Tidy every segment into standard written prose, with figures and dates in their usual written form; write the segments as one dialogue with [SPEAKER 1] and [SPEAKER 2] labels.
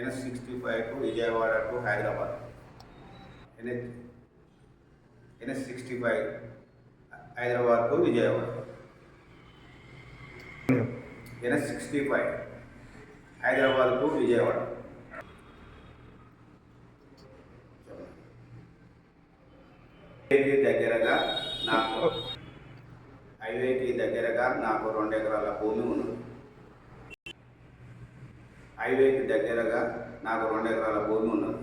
[SPEAKER 1] NS65 to Vijayawada to Hyderabad. NS65 Hyderabad to Vijayawada. NS65 Hyderabad to Vijayawada. హైవేకి దగ్గరగా నాకు 2 ఎకరాల భూమి ఉన్నది. హైవేకి దగ్గరగా నాకు 2 ఎకరాల భూమి ఉన్నది.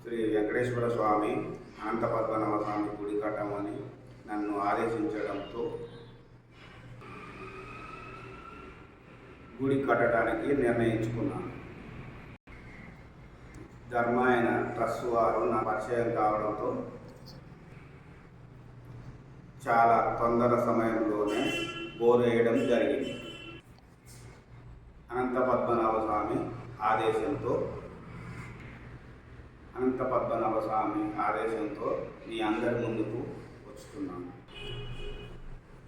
[SPEAKER 1] శ్రీ వెంకటేశ్వర స్వామి అనంత పద్మనాభ స్వామి గుడి కట్టమని నన్ను ఆదేశించడంతో గుడి కట్టడానికి నిర్ణయించుకున్నాను. ధర్మాయన ట్రస్ట్ వారు నా పరిచయం కావడంతో చాలా తొందర సమయంలోనే బోరు వేయడం జరిగింది. అనంత పద్మనాభ స్వామి ఆదేశంతో మీ అందరి ముందుకు వస్తున్నాను.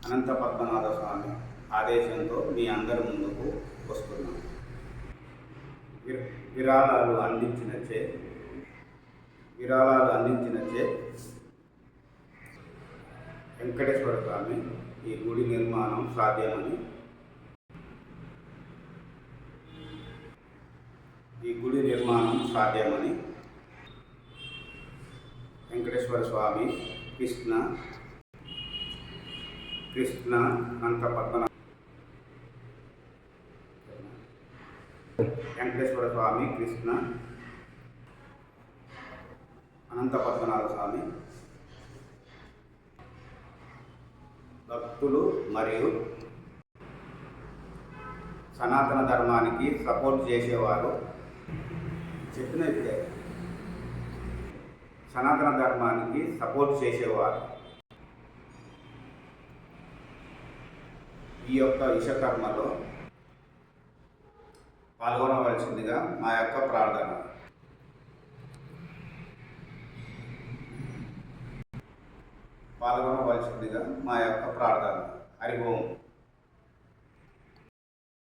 [SPEAKER 1] అనంత పద్మనాభ స్వామి ఆదేశంతో మీ అందరి ముందుకు వస్తున్నాను. విరాళాలు అందించినచే వెంకటేశ్వర స్వామి ఈ గుడి నిర్మాణం సాధ్యమని వెంకటేశ్వర స్వామి కృష్ణ అనంత పద్మనాభ వెంకటేశ్వర స్వామి కృష్ణ అనంత పద్మనాభ స్వామి భక్తులు మరియు సనాతన ధర్మానికి సపోర్ట్ చేసేవారు సనాతన ధర్మానికి సపోర్ట్ చేసేవారు ఈ యొక్క విశ్వకర్మలో పాల్గొనవలసిందిగా మా యొక్క ప్రార్థన. హరి ఓం.